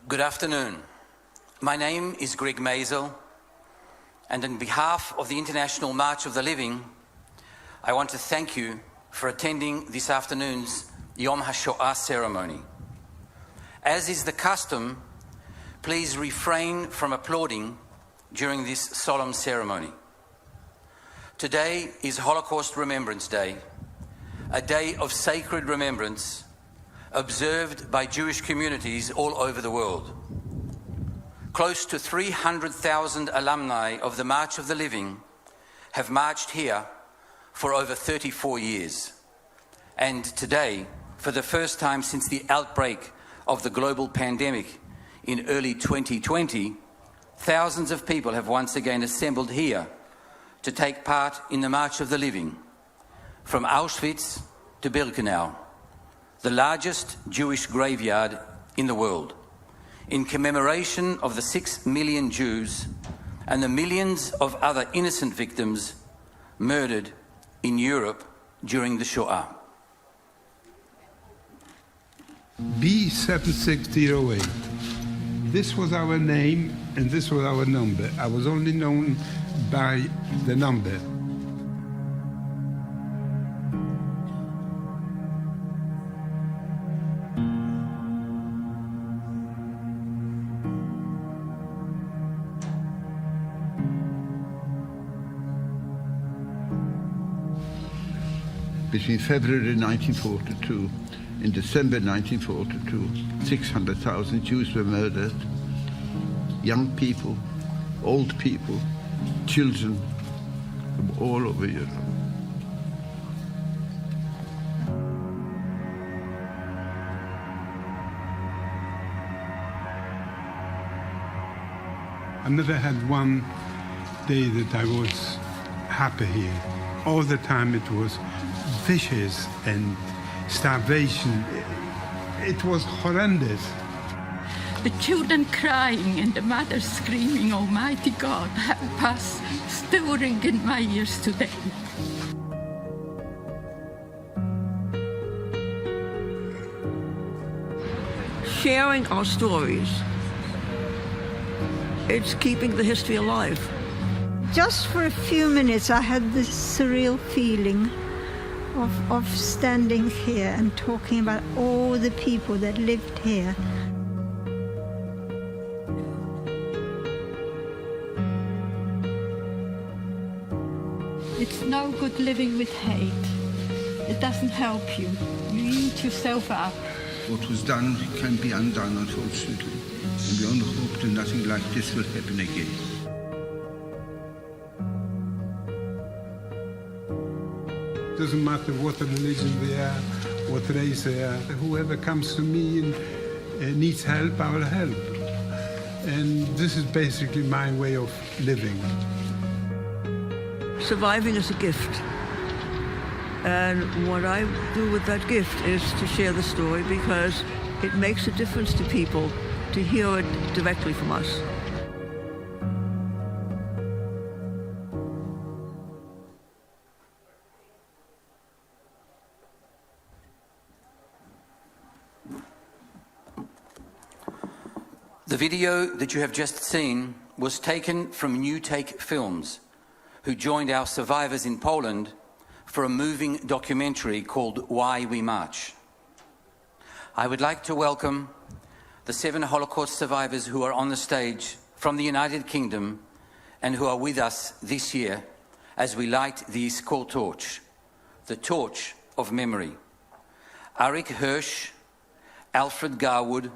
Good afternoon. My name is Greg Maisel, and on behalf of the International March of the Living, I want to thank you for attending this afternoon's Yom HaShoah ceremony. As is the custom, please refrain from applauding during this solemn ceremony. Today is Holocaust Remembrance Day, a day of sacred remembrance observed by Jewish communities all over the world. Close to 300,000 alumni of the March of the Living have marched here for over 34 years. And today, for the first time since the outbreak of the global pandemic in early 2020, thousands of people have once again assembled here to take part in the March of the Living, from Auschwitz to Birkenau, the largest Jewish graveyard in the world, in commemoration of the 6 million Jews and the millions of other innocent victims murdered in Europe during the Shoah. B7608. This was our name and this was our number. I was only known by the number. Between February 1942 and December 1942, 600,000 Jews were murdered. Young people, old people, children from all over Europe. I never had one day that I was happy here. All the time it was vicious and starvation. It was horrendous. The children crying and the mothers screaming, "Almighty God, help us," still ring in my ears today. Sharing our stories, it's keeping the history alive. Just for a few minutes, I had this surreal feeling of standing here and talking about all the people that lived here. It's no good living with hate. It doesn't help you. You eat yourself up. What was done can be undone, unfortunately. And we only hope that nothing like this will happen again. Doesn't matter what religion they are, what race they are. Whoever comes to me and needs help, I will help. And this is basically my way of living. Surviving is a gift. And what I do with that gift is to share the story because it makes a difference to people to hear it directly from us. The video that you have just seen was taken from New Take Films, who joined our survivors in Poland for a moving documentary called Why We March. I would like to welcome the 7 Holocaust survivors who are on the stage from the United Kingdom and who are with us this year as we light the Iskol torch, the torch of memory. Arik Hirsch, Alfred Garwood,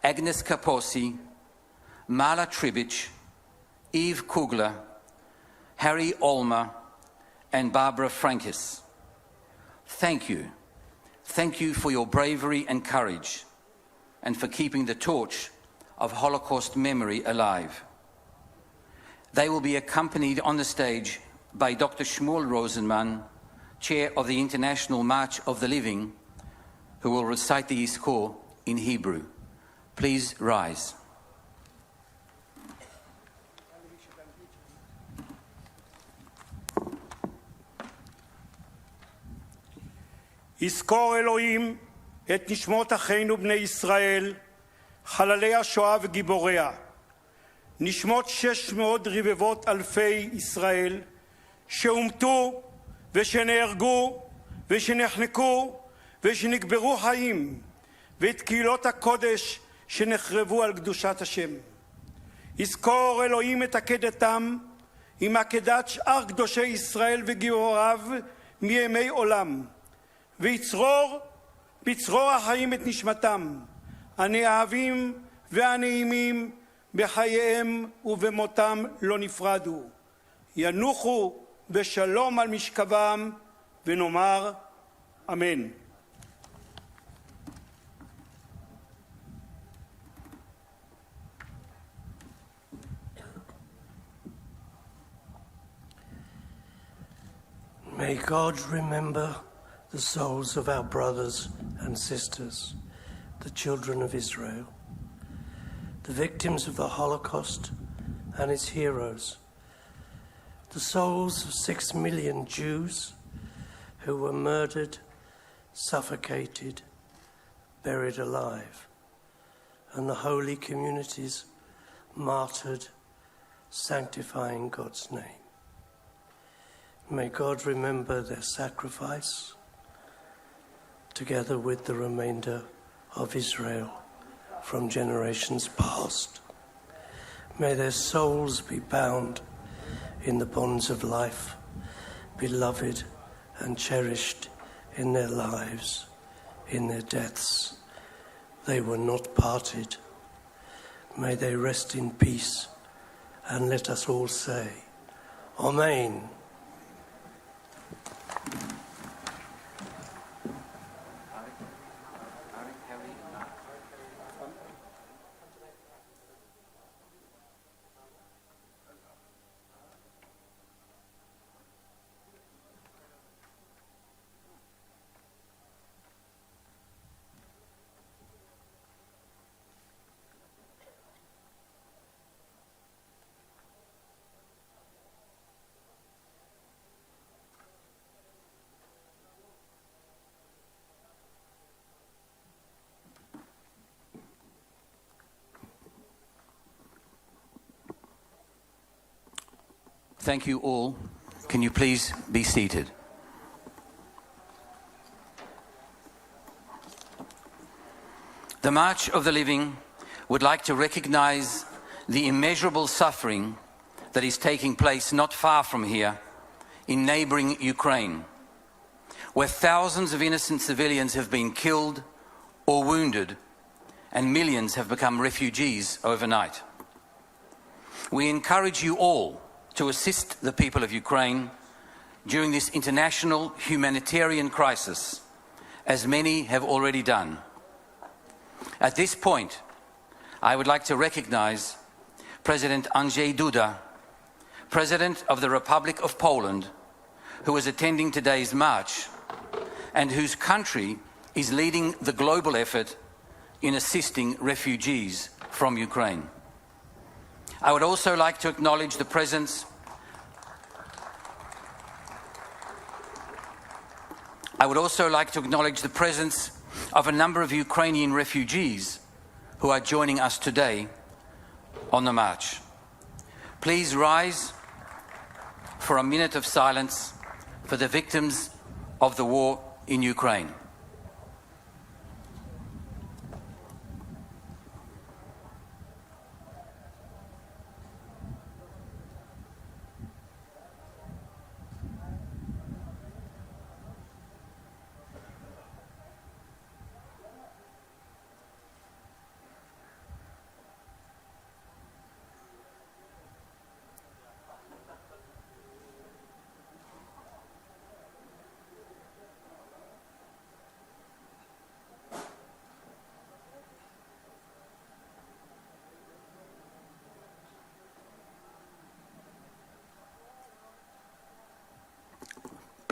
Agnes Kaposi, Marla Tribich, Eve Kugler, Harry Olmer, and Barbara Frankis. Thank you. Thank you for your bravery and courage, and for keeping the torch of Holocaust memory alive. They will be accompanied on the stage by Dr. Shmuel Rosenman, Chair of the International March of the Living, who will recite the Iskor in Hebrew. Please rise. יזכור אלוהים את נשמות אחינו בני ישראל חללי השואה וגיבוריה, נשמות 600 רבבות אלפי ישראל שהומתו ושנהרגו ושנחנקו ושנקברו חיים, ואת קהילות הקודש שנחרבו על קדושת השם. יזכור אלוהים את עקדתם עם עקדת שאר קדושי ישראל וגיבוריו מימי עולם, ויצרור בצרור החיים את נשמתם, הנאהבים והנעימים בחייהם ובמותם לא נפרדו. ינוחו בשלום על משכבם, ונאמר אמן. May God remember the souls of our brothers and sisters, the children of Israel, the victims of the Holocaust and its heroes, the souls of 6 million Jews who were murdered, suffocated, buried alive, and the holy communities martyred, sanctifying God's name. May God remember their sacrifice, together with the remainder of Israel from generations past. May their souls be bound in the bonds of life, beloved and cherished in their lives, in their deaths. They were not parted. May they rest in peace, and let us all say, Amen. Thank you all. Can you please be seated? The March of the Living would like to recognize the immeasurable suffering that is taking place not far from here in neighboring Ukraine, where thousands of innocent civilians have been killed or wounded and millions have become refugees overnight. We encourage you all to assist the people of Ukraine during this international humanitarian crisis, as many have already done. At this point, I would like to recognize President Andrzej Duda, President of the Republic of Poland, who is attending today's march and whose country is leading the global effort in assisting refugees from Ukraine. I would also like to acknowledge the presence of a number of Ukrainian refugees who are joining us today on the march. Please rise for a minute of silence for the victims of the war in Ukraine.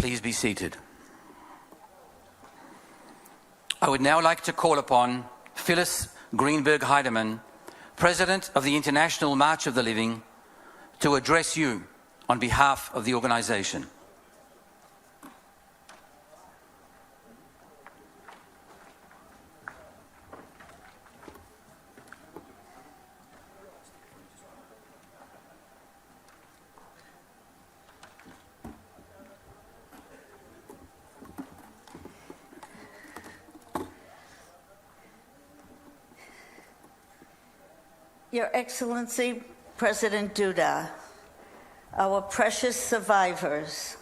Please be seated. I would now like to call upon Phyllis Greenberg Heidemann, President of the International March of the Living, to address you on behalf of the organization. Your Excellency, President Duda, our precious survivors,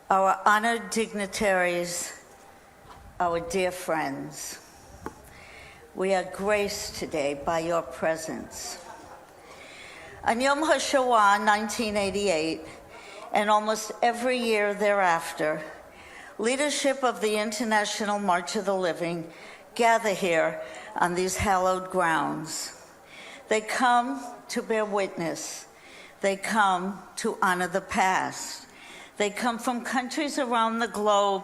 our honored dignitaries, our dear friends, we are graced today by your presence. On Yom HaShoah 1988, and almost every year thereafter, leadership of the International March of the Living gather here on these hallowed grounds. They come to bear witness. They come to honor the past. They come from countries around the globe,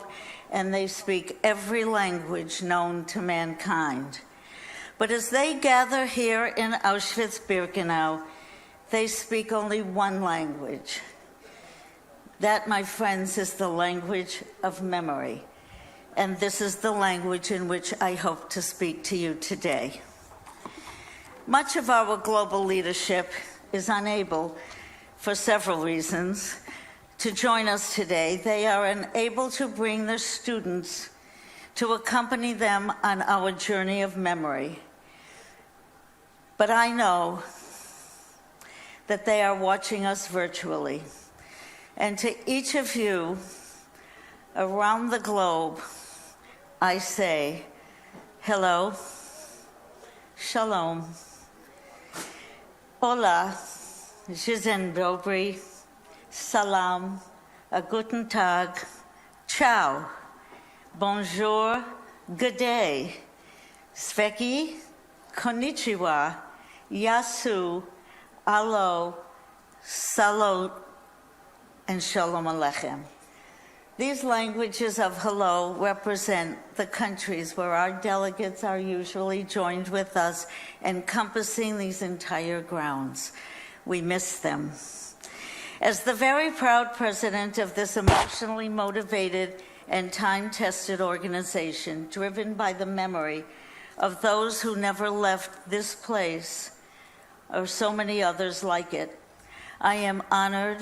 and they speak every language known to mankind. But as they gather here in Auschwitz-Birkenau, they speak only one language. That, my friends, is the language of memory. And this is the language in which I hope to speak to you today. Much of our global leadership is unable, for several reasons, to join us today. They are unable to bring their students to accompany them on our journey of memory. But I know that they are watching us virtually. And to each of you around the globe, I say, hello, shalom, hola, dzień dobry, salam, a guten tag, ciao, bonjour, good day, sveki, konnichiwa, yasu, alo, salo, and shalom aleichem. These languages of hello represent the countries where our delegates are usually joined with us, encompassing these entire grounds. We miss them. As the very proud president of this emotionally motivated and time-tested organization, driven by the memory of those who never left this place, or so many others like it, I am honored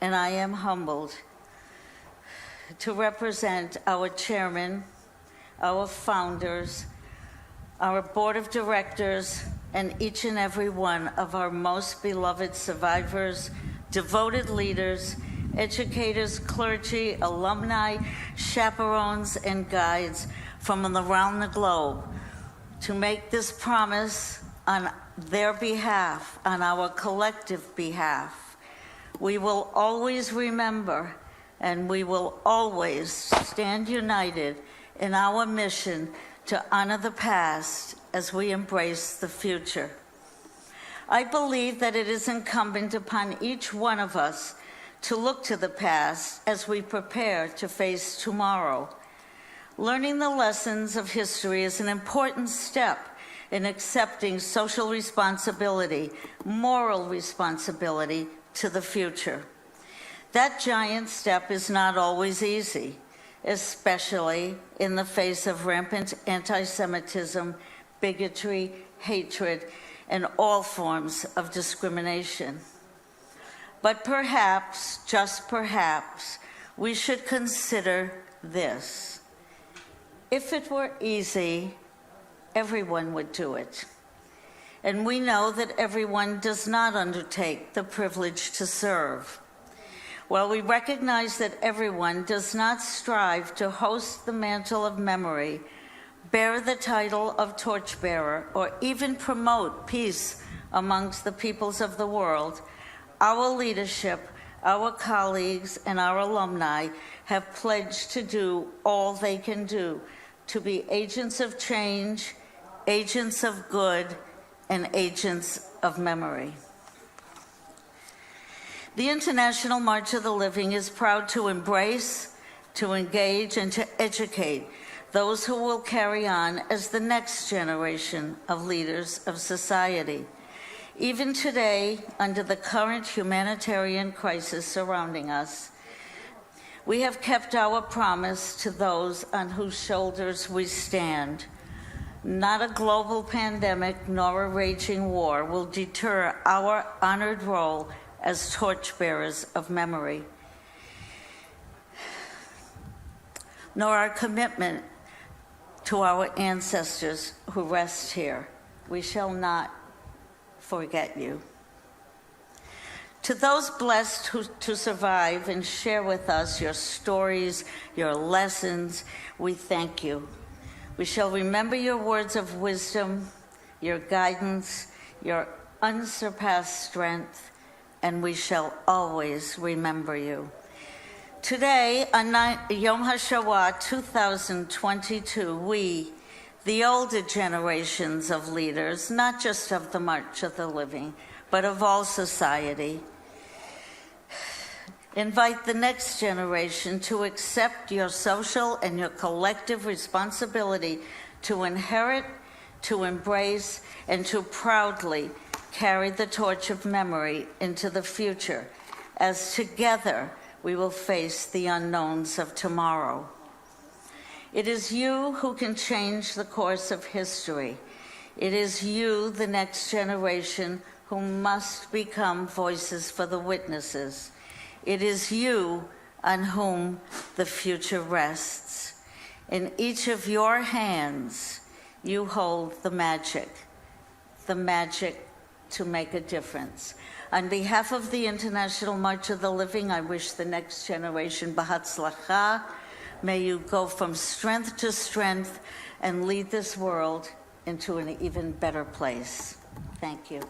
and I am humbled to represent our chairman, our founders, our board of directors, and each and every one of our most beloved survivors, devoted leaders, educators, clergy, alumni, chaperones, and guides from around the globe to make this promise on their behalf, on our collective behalf. We will always remember, and we will always stand united in our mission to honor the past as we embrace the future. I believe that it is incumbent upon each one of us to look to the past as we prepare to face tomorrow. Learning the lessons of history is an important step in accepting social responsibility, moral responsibility to the future. That giant step is not always easy, especially in the face of rampant anti-Semitism, bigotry, hatred, and all forms of discrimination. But perhaps, just perhaps, we should consider this. If it were easy, everyone would do it. And we know that everyone does not undertake the privilege to serve. While we recognize that everyone does not strive to host the mantle of memory, bear the title of torchbearer, or even promote peace amongst the peoples of the world, our leadership, our colleagues, and our alumni have pledged to do all they can do to be agents of change, agents of good, and agents of memory. The International March of the Living is proud to embrace, to engage, and to educate those who will carry on as the next generation of leaders of society. Even today, under the current humanitarian crisis surrounding us, we have kept our promise to those on whose shoulders we stand. Not a global pandemic nor a raging war will deter our honored role as torchbearers of memory, nor our commitment to our ancestors who rest here. We shall not forget you. To those blessed to survive and share with us your stories, your lessons, we thank you. We shall remember your words of wisdom, your guidance, your unsurpassed strength, and we shall always remember you. Today, on Yom HaShoah 2022, we, the older generations of leaders, not just of the March of the Living, but of all society, invite the next generation to accept your social and your collective responsibility to inherit, to embrace, and to proudly carry the torch of memory into the future, as together we will face the unknowns of tomorrow. It is you who can change the course of history. It is you, the next generation, who must become voices for the witnesses. It is you on whom the future rests. In each of your hands, you hold the magic to make a difference. On behalf of the International March of the Living, I wish the next generation B'Hatzlacha. May you go from strength to strength and lead this world into an even better place. Thank you.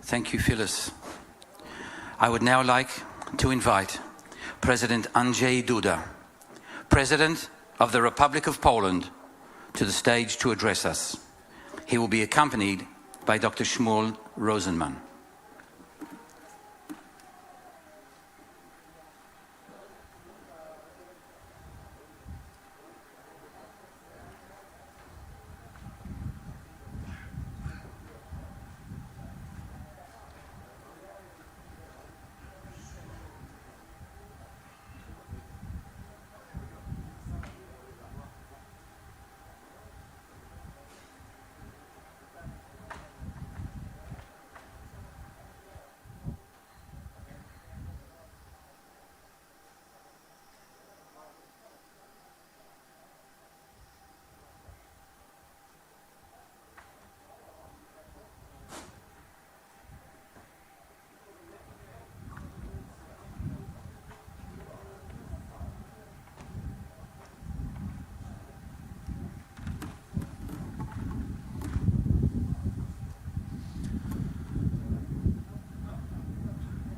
Thank you, Phyllis. I would now like to invite President Andrzej Duda, President of the Republic of Poland, to the stage to address us. He will be accompanied by Dr. Shmuel Rosenman.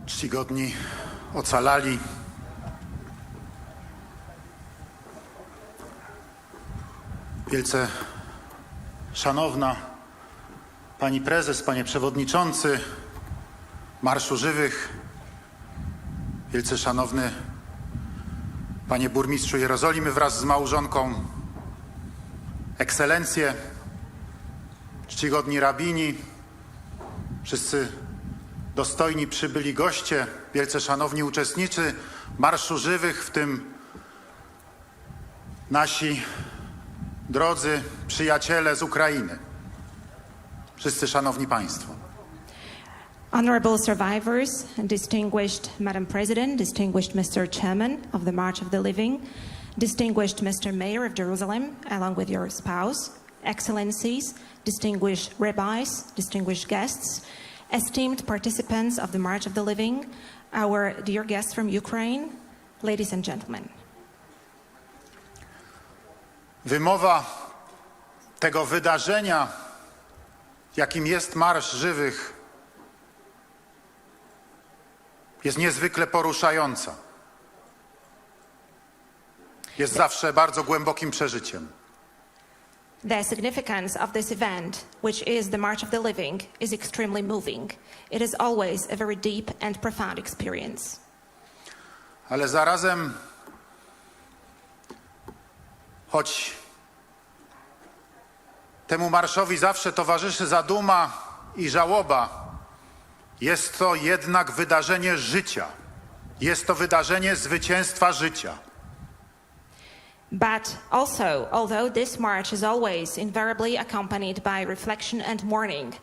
Czcigodni ocalali, wielce szanowna Pani Prezes, Panie Przewodniczący Marszu Żywych, wielce szanowny Panie Burmistrzu Jerozolimy wraz z małżonką, Ekscelencje, czcigodni rabini, wszyscy dostojni przybyli goście, wielce szanowni uczestnicy Marszu Żywych, w tym nasi drodzy przyjaciele z Ukrainy. Wszyscy szanowni Państwo. Honorable survivors, distinguished Madam President, distinguished Mr. Chairman of the March of the Living, distinguished Mr. Mayor of Jerusalem, along with your spouse, Excellencies, distinguished rabbis, distinguished guests, esteemed participants of the March of the Living, our dear guests from Ukraine, ladies and gentlemen. Wymowa tego wydarzenia, jakim jest Marsz Żywych, jest niezwykle poruszająca. Jest zawsze bardzo głębokim przeżyciem. The significance of this event, which is the March of the Living, is extremely moving. It is always a very deep and profound experience. Ale zarazem, choć temu marszowi zawsze towarzyszy zaduma i żałoba, jest to jednak wydarzenie życia. Jest to wydarzenie zwycięstwa życia. But also, although this march is always invariably accompanied by reflection and mourning,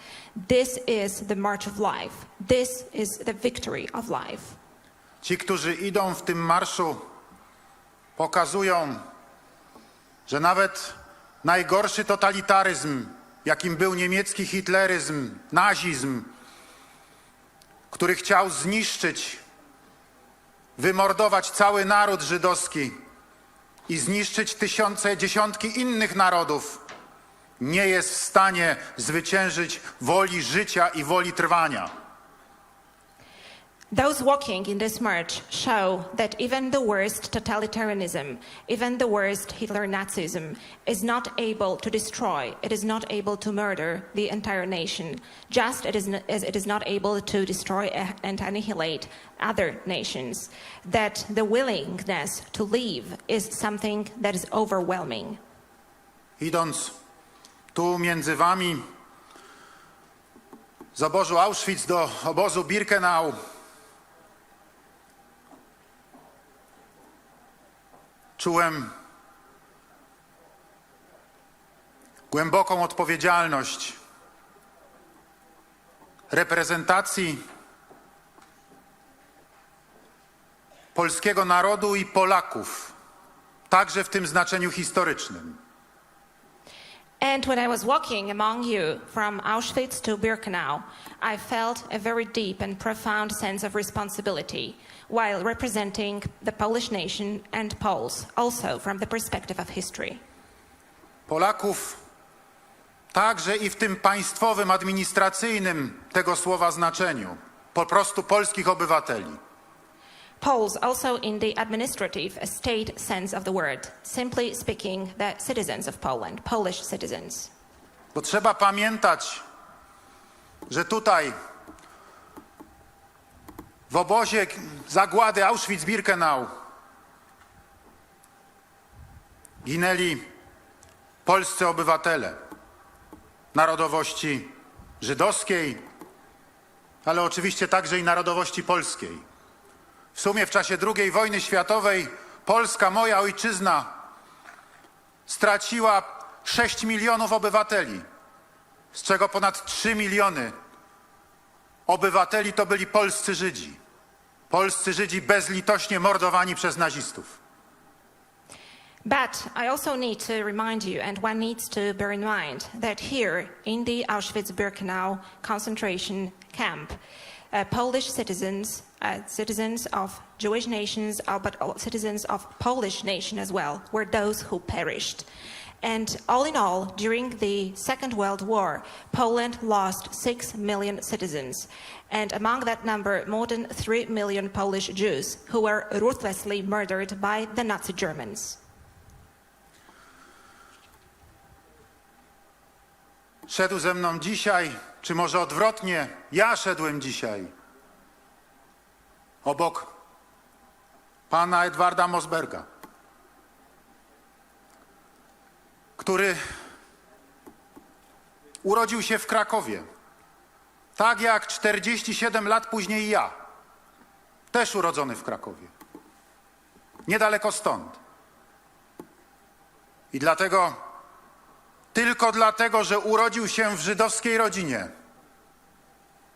this is the march of life. This is the victory of life. Ci, którzy idą w tym marszu, pokazują, że nawet najgorszy totalitaryzm, jakim był niemiecki hitleryzm, nazizm, który chciał zniszczyć, wymordować cały naród żydowski i zniszczyć tysiące, dziesiątki innych narodów, nie jest w stanie zwyciężyć woli życia i woli trwania. Those walking in this march show that even the worst totalitarianism, even the worst Hitler-Nazism is not able to destroy, it is not able to murder the entire nation, just as it is not able to destroy and annihilate other nations. That the willingness to live is something that is overwhelming. Idąc tu między wami z obozu Auschwitz do obozu Birkenau, czułem głęboką odpowiedzialność reprezentacji polskiego narodu i Polaków, także w tym znaczeniu historycznym. And when I was walking among you from Auschwitz to Birkenau, I felt a very deep and profound sense of responsibility while representing the Polish nation and Poles, also from the perspective of history. Polaków także i w tym państwowym, administracyjnym tego słowa znaczeniu, po prostu polskich obywateli. Poles also in the administrative state sense of the word, simply speaking the citizens of Poland, Polish citizens. Bo trzeba pamiętać, że tutaj w obozie zagłady Auschwitz-Birkenau ginęli polscy obywatele narodowości żydowskiej, ale oczywiście także i narodowości polskiej. W sumie w czasie II wojny światowej Polska, moja ojczyzna, straciła 6 milionów obywateli, z czego ponad 3 miliony obywateli to byli polscy Żydzi. Polscy Żydzi bezlitośnie mordowani przez nazistów. But I also need to remind you, and one needs to bear in mind, that here in the Auschwitz-Birkenau concentration camp, Polish citizens, citizens of Jewish nations, but citizens of Polish nation as well, were those who perished. And all in all, during the Second World War, Poland lost 6 million citizens. And among that number, more than 3 million Polish Jews who were ruthlessly murdered by the Nazi Germans. Szedł ze mną dzisiaj, czy może odwrotnie, ja szedłem dzisiaj obok pana Edwarda Mosberga, który urodził się w Krakowie, tak jak 47 lat później ja, też urodzony w Krakowie, niedaleko stąd. I tylko dlatego, że urodził się w żydowskiej rodzinie,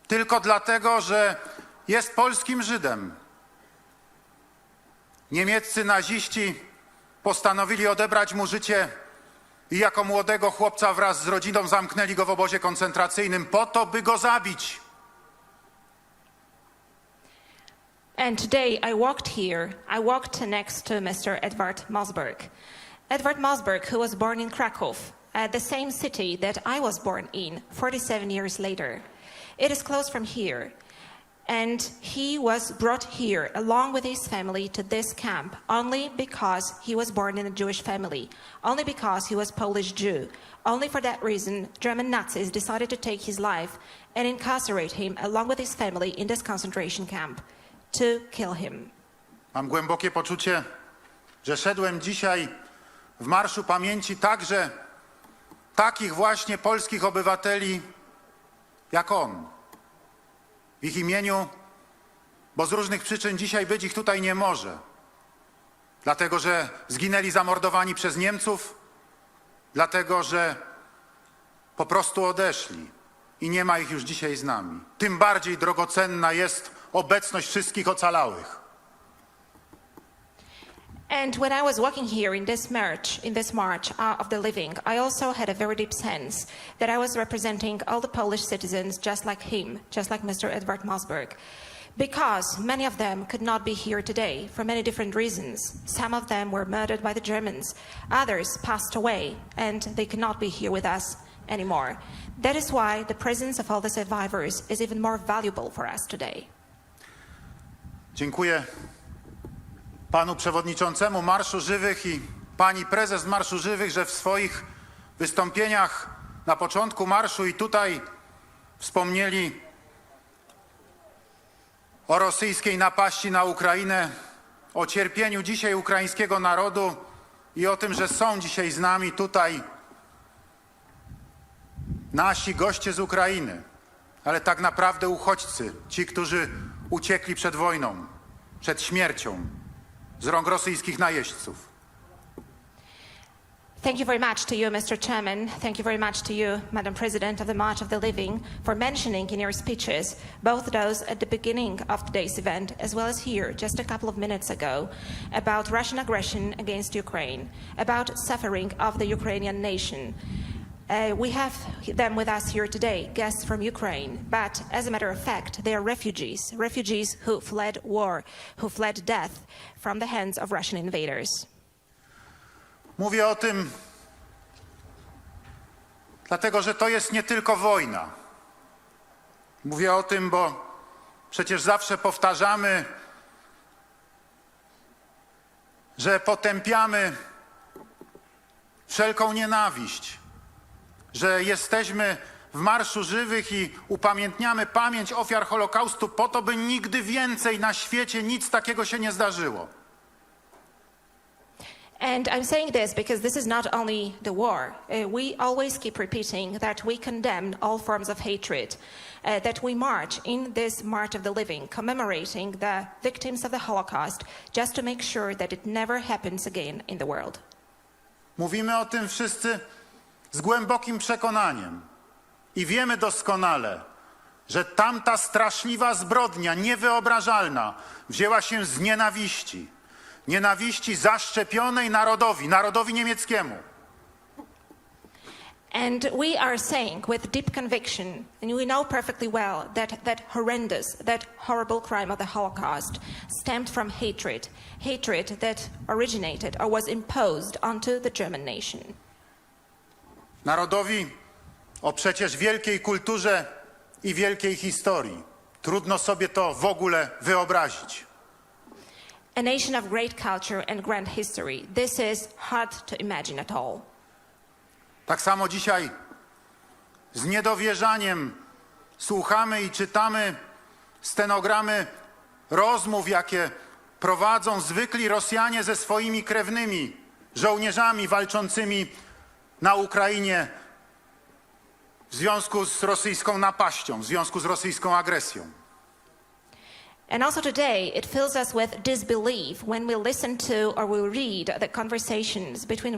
tylko dlatego, że jest polskim Żydem, niemieccy naziści postanowili odebrać mu życie i jako młodego chłopca wraz z rodziną zamknęli go w obozie koncentracyjnym po to, by go zabić. And today I walked next to Mr. Edward Mosberg. Edward Mosberg, who was born in Kraków, the same city that I was born in 47 years later. It is close from here. And he was brought here along with his family to this camp only because he was born in a Jewish family, only because he was Polish Jew. Only for that reason, German Nazis decided to take his life and incarcerate him along with his family in this concentration camp to kill him. Mam głębokie poczucie, że szedłem dzisiaj w Marszu Pamięci także takich właśnie polskich obywateli jak on. W ich imieniu, bo z różnych przyczyn dzisiaj być ich tutaj nie może. Dlatego, że zginęli zamordowani przez Niemców, dlatego, że po prostu odeszli i nie ma ich już dzisiaj z nami. Tym bardziej drogocenna jest obecność wszystkich ocalałych. And when I was walking here in this march of the living, I also had a very deep sense that I was representing all the Polish citizens just like him, just like Mr. Edward Mosberg. Because many of them could not be here today for many different reasons. Some of them were murdered by the Germans, others passed away, and they cannot be here with us anymore. That is why the presence of all the survivors is even more valuable for us today. Dziękuję panu przewodniczącemu Marszu Żywych i pani prezes Marszu Żywych, że w swoich wystąpieniach na początku marszu i tutaj wspomnieli o rosyjskiej napaści na Ukrainę, o cierpieniu dzisiaj ukraińskiego narodu i o tym, że są dzisiaj z nami tutaj nasi goście z Ukrainy, ale tak naprawdę uchodźcy, ci, którzy uciekli przed wojną, przed śmiercią z rąk rosyjskich najeźdźców. Thank you very much to you, Mr. Chairman. Thank you very much to you, Madam President of the March of the Living, for mentioning in your speeches, both those at the beginning of today's event, as well as here, just a couple of minutes ago, about Russian aggression against Ukraine, about suffering of the Ukrainian nation. We have them with us here today, guests from Ukraine, but as a matter of fact, they are refugees who fled war, who fled death from the hands of Russian invaders. Mówię o tym dlatego, że to jest nie tylko wojna. Mówię o tym, bo przecież zawsze powtarzamy, że potępiamy wszelką nienawiść, że jesteśmy w Marszu Żywych i upamiętniamy pamięć ofiar Holokaustu po to, by nigdy więcej na świecie nic takiego się nie zdarzyło. And I'm saying this because this is not only the war. We always keep repeating that we condemn all forms of hatred, that we march in this March of the Living, commemorating the victims of the Holocaust, just to make sure that it never happens again in the world. Mówimy o tym wszyscy z głębokim przekonaniem i wiemy doskonale, że tamta straszliwa zbrodnia, niewyobrażalna, wzięła się z nienawiści. Nienawiści zaszczepionej narodowi niemieckiemu. And we are saying with deep conviction, and we know perfectly well that horrible crime of the Holocaust stemmed from hatred that originated or was imposed onto the German nation. Narodowi o przecież wielkiej kulturze i wielkiej historii. Trudno sobie to w ogóle wyobrazić. A nation of great culture and grand history. This is hard to imagine at all. Tak samo dzisiaj z niedowierzaniem słuchamy i czytamy stenogramy rozmów, jakie prowadzą zwykli Rosjanie ze swoimi krewnymi, żołnierzami walczącymi na Ukrainie w związku z rosyjską napaścią, w związku z rosyjską agresją. And also today, it fills us with disbelief when we listen to or we read the conversations between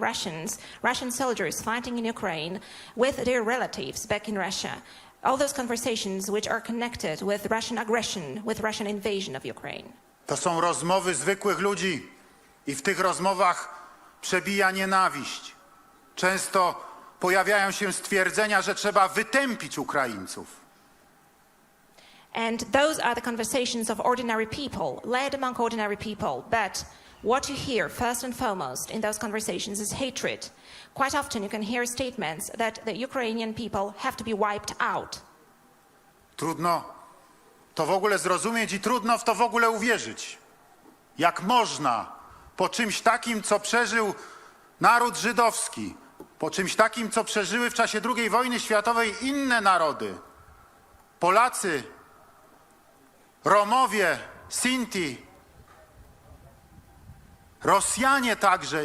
Russian soldiers fighting in Ukraine with their relatives back in Russia. All those conversations which are connected with Russian aggression, with Russian invasion of Ukraine. To są rozmowy zwykłych ludzi i w tych rozmowach przebija nienawiść. Często pojawiają się stwierdzenia, że trzeba wytępić Ukraińców. And those are the conversations of ordinary people, led among ordinary people. But what you hear first and foremost in those conversations is hatred. Quite often you can hear statements that the Ukrainian people have to be wiped out. Trudno to w ogóle zrozumieć i trudno w to w ogóle uwierzyć. Jak można po czymś takim, co przeżył naród żydowski, po czymś takim, co przeżyły w czasie II wojny światowej inne narody, Polacy, Romowie, Sinti, Rosjanie także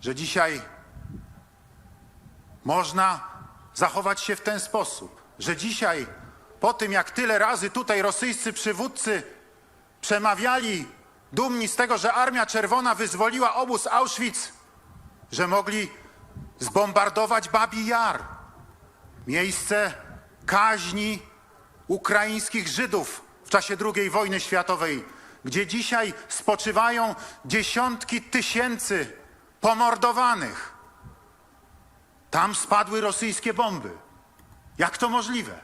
że dzisiaj można zachować się w ten sposób, że dzisiaj po tym, jak tyle razy tutaj rosyjscy przywódcy przemawiali dumni z tego, że Armia Czerwona wyzwoliła obóz Auschwitz, że mogli zbombardować Babi Jar, miejsce kaźni ukraińskich Żydów w czasie II wojny światowej, gdzie dzisiaj spoczywają dziesiątki tysięcy pomordowanych. Tam spadły rosyjskie bomby. Jak to możliwe?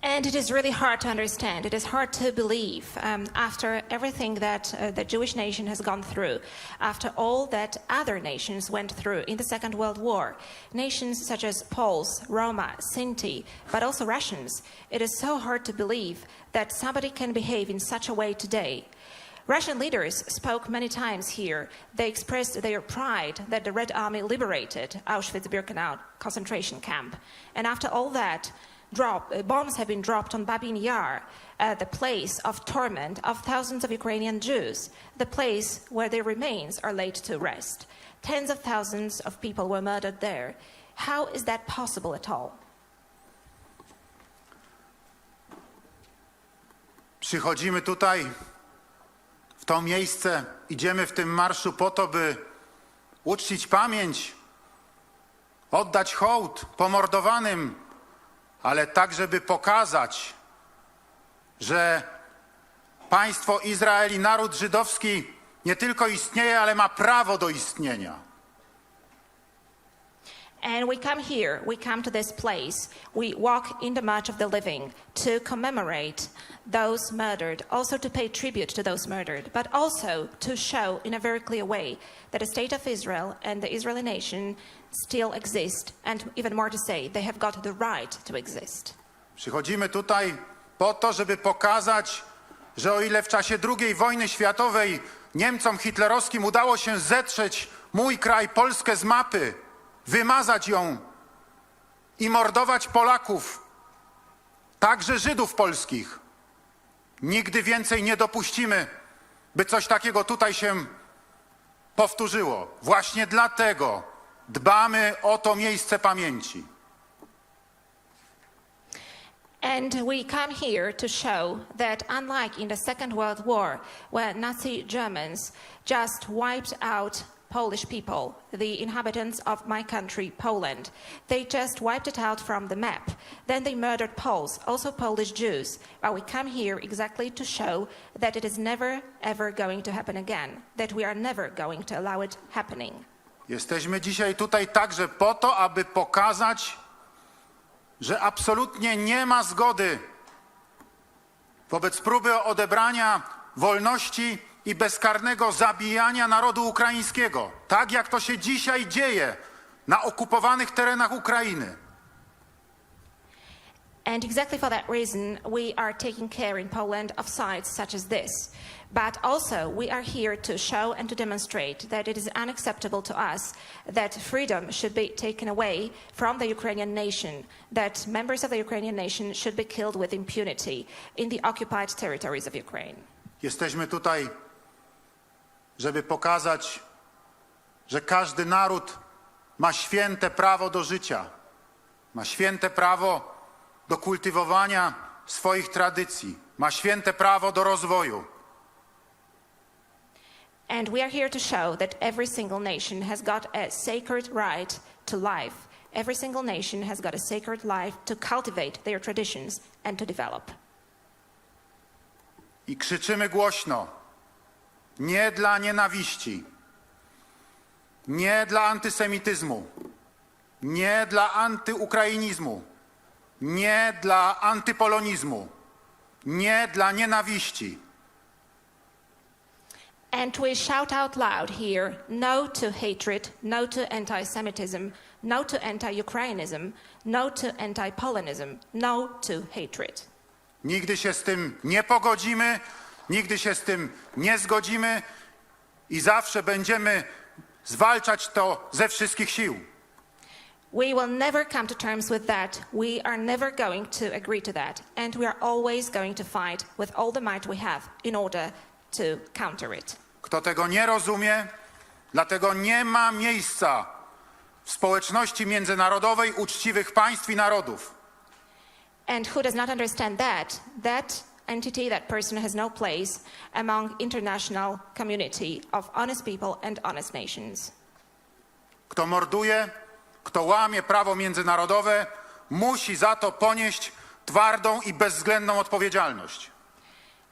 And it is really hard to understand. It is hard to believe after everything that the Jewish nation has gone through, after all that other nations went through in the Second World War, nations such as Poles, Roma, Sinti, but also Russians. It is so hard to believe that somebody can behave in such a way today. Russian leaders spoke many times here. They expressed their pride that the Red Army liberated Auschwitz-Birkenau concentration camp. And after all that, bombs have been dropped on Babin Yar, the place of torment of thousands of Ukrainian Jews, the place where their remains are laid to rest. Tens of thousands of people were murdered there. How is that possible at all? Przychodzimy tutaj, w to miejsce, idziemy w tym marszu po to, by uczcić pamięć, oddać hołd pomordowanym, ale tak, żeby pokazać, że państwo Izrael i naród żydowski nie tylko istnieje, ale ma prawo do istnienia. And we come to this place, we walk in the March of the Living to commemorate those murdered, also to pay tribute to those murdered, but also to show in a very clear way that the state of Israel and the Israeli nation still exist, and even more to say, they have got the right to exist. Przychodzimy tutaj po to, żeby pokazać, że o ile w czasie II wojny światowej Niemcom hitlerowskim udało się zetrzeć mój kraj, Polskę z mapy, wymazać ją i mordować Polaków, także Żydów polskich, nigdy więcej nie dopuścimy, by coś takiego tutaj się powtórzyło. Właśnie dlatego dbamy o to miejsce pamięci. And we come here to show that unlike in the Second World War, where Nazi Germans just wiped out Polish people, the inhabitants of my country, Poland. They just wiped it out from the map. Then they murdered Poles, also Polish Jews. But we come here exactly to show that it is never, ever going to happen again, that we are never going to allow it happening. Jesteśmy dzisiaj tutaj także po to, aby pokazać, że absolutnie nie ma zgody wobec próby odebrania wolności i bezkarnego zabijania narodu ukraińskiego, tak jak to się dzisiaj dzieje na okupowanych terenach Ukrainy. And exactly for that reason, we are taking care in Poland of sites such as this. But also, we are here to show and to demonstrate that it is unacceptable to us that freedom should be taken away from the Ukrainian nation, that members of the Ukrainian nation should be killed with impunity in the occupied territories of Ukraine. Jesteśmy tutaj, żeby pokazać, że każdy naród ma święte prawo do życia, ma święte prawo do kultywowania swoich tradycji, ma święte prawo do rozwoju. And we are here to show that every single nation has got a sacred right to life. Every single nation has got a sacred life to cultivate their traditions and to develop. I krzyczymy głośno: nie dla nienawiści, nie dla antysemityzmu, nie dla antyukrainizmu, nie dla antypolonizmu, nie dla nienawiści. And we shout out loud here, no to hatred, no to anti-Semitism, no to anti-Ukrainism, no to anti-Polonism, no to hatred. Nigdy się z tym nie pogodzimy, nigdy się z tym nie zgodzimy i zawsze będziemy zwalczać to ze wszystkich sił. We will never come to terms with that. We are never going to agree to that. And we are always going to fight with all the might we have in order to counter it. Kto tego nie rozumie, dlatego nie ma miejsca w społeczności międzynarodowej uczciwych państw i narodów. And who does not understand that, that entity, that person has no place among international community of honest people and honest nations. Kto morduje, kto łamie prawo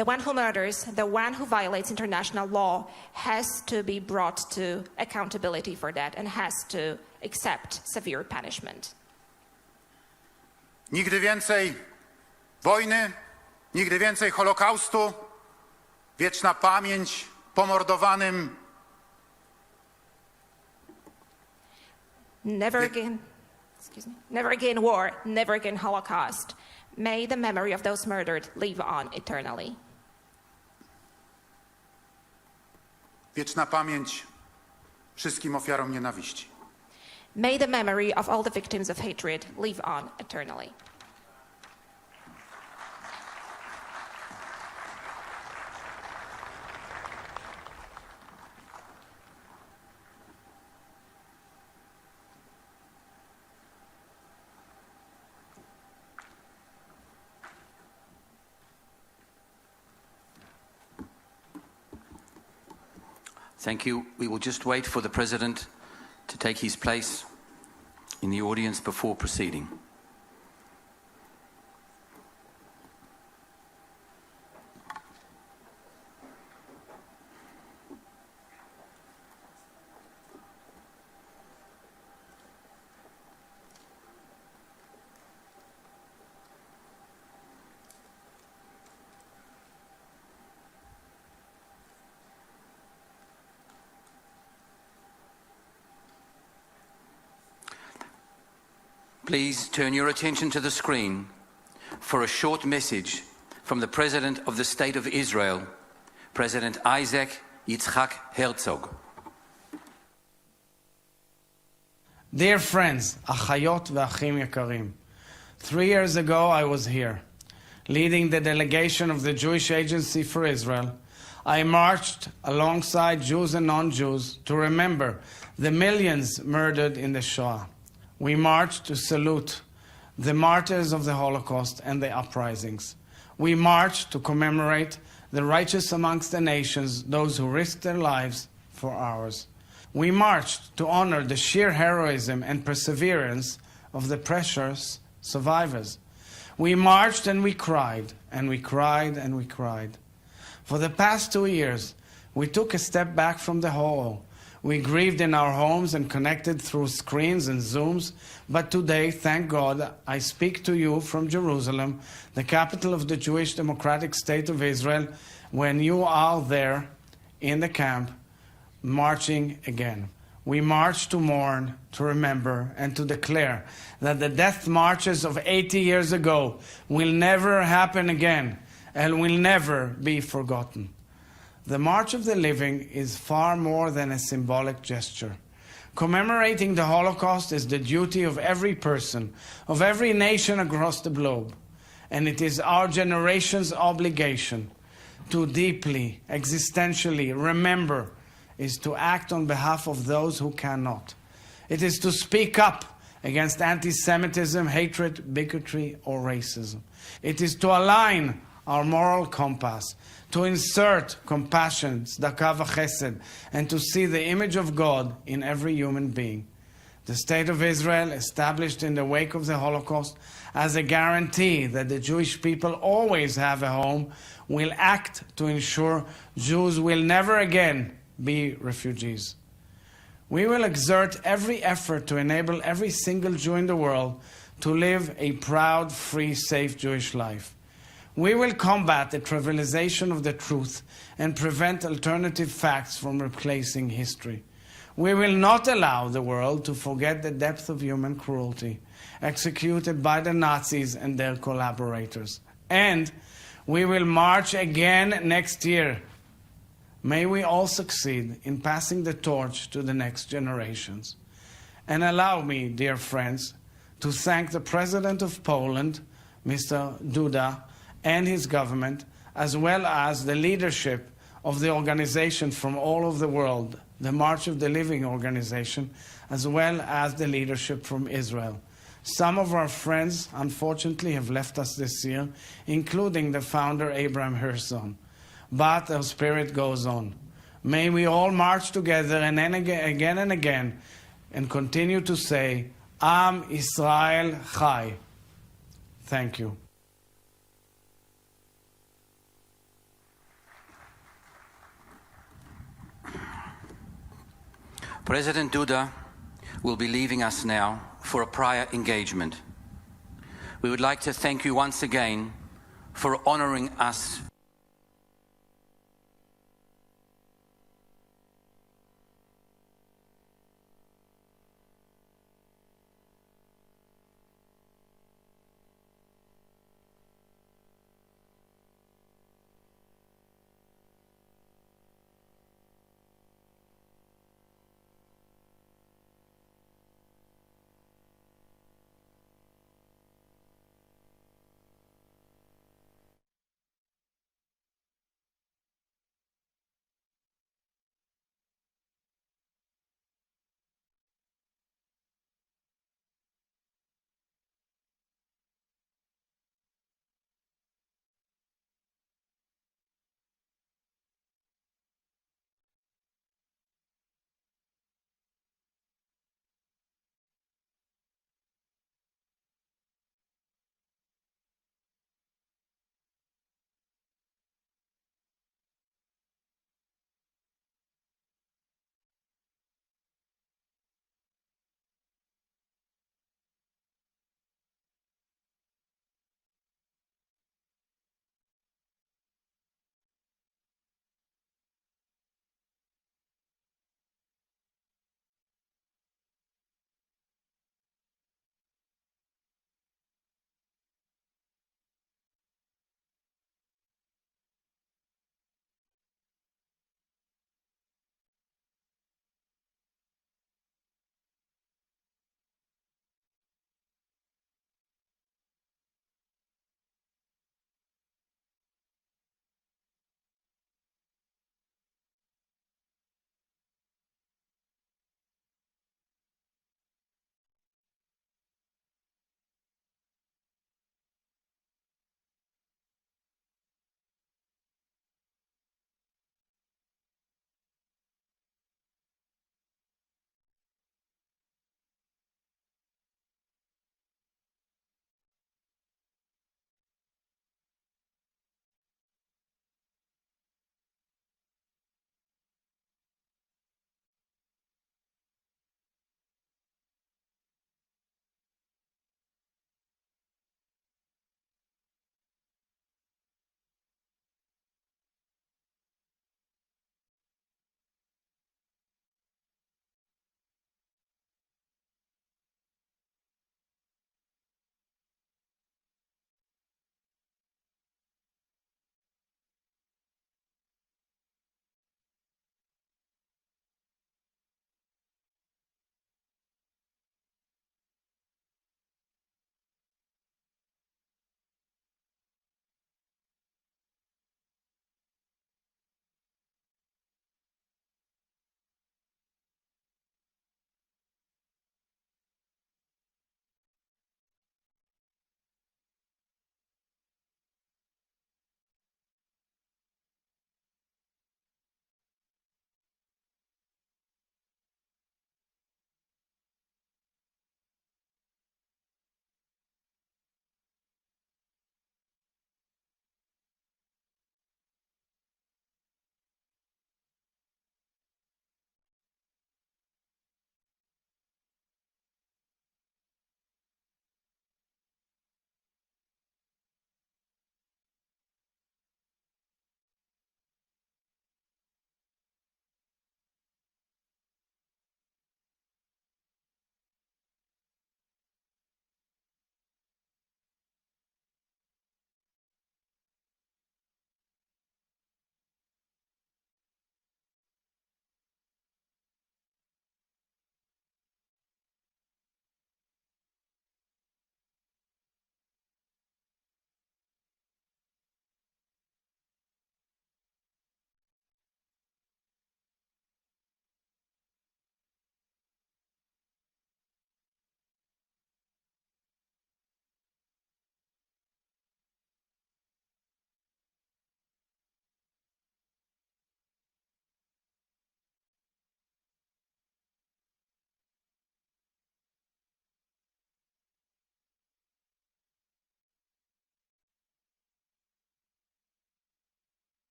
The one who murders, the one who violates international law, has to be brought to accountability for that and has to accept severe punishment. Nigdy więcej wojny, nigdy więcej Holokaustu, wieczna pamięć pomordowanym. Never again war, never again Holocaust. May the memory of those murdered live on eternally. Wieczna pamięć wszystkim ofiarom nienawiści. May the memory of all the victims of hatred live on eternally. Thank you. We will just wait for the President to take his place in the audience before proceeding. Please turn your attention to the screen for a short message from the President of the State of Israel, President Isaac Yitzhak Herzog. Dear friends, Achayot ve'Achim Yekarim, 3 years ago I was here, leading the delegation of the Jewish Agency for Israel. I marched alongside Jews and non-Jews to remember the millions murdered in the Shoah. We marched to salute the martyrs of the Holocaust and the uprisings. We marched to commemorate the righteous amongst the nations, those who risked their lives for ours. We marched to honor the sheer heroism and perseverance of the precious survivors. We marched and we cried, and we cried and we cried. For the past 2 years, we took a step back from the horror. We grieved in our homes and connected through screens and Zooms. But today, thank God, I speak to you from Jerusalem, the capital of the Jewish Democratic State of Israel, when you are there in the camp, marching again. We march to mourn, to remember, and to declare that the death marches of 80 years ago will never happen again and will never be forgotten. The March of the Living is far more than a symbolic gesture. Commemorating the Holocaust is the duty of every person, of every nation across the globe. And it is our generation's obligation to deeply, existentially remember, is to act on behalf of those who cannot. It is to speak up against anti-Semitism, hatred, bigotry, or racism. It is to align our moral compass, to insert compassion, tzedakah v'chesed, and to see the image of God in every human being. The State of Israel, established in the wake of the Holocaust as a guarantee that the Jewish people always have a home, will act to ensure Jews will never again be refugees. We will exert every effort to enable every single Jew in the world to live a proud, free, safe Jewish life. We will combat the trivialization of the truth and prevent alternative facts from replacing history. We will not allow the world to forget the depth of human cruelty executed by the Nazis and their collaborators. And we will march again next year. May we all succeed in passing the torch to the next generations. And allow me, dear friends, to thank the President of Poland, Mr. Duda, and his government, as well as the leadership of the organization from all over the world, the March of the Living organization, as well as the leadership from Israel. Some of our friends, unfortunately, have left us this year, including the founder, Abraham Hirson. But their spirit goes on. May we all march together and again and again and continue to say, Am Israel Chai. Thank you. President Duda will be leaving us now for a prior engagement. We would like to thank you once again for honoring us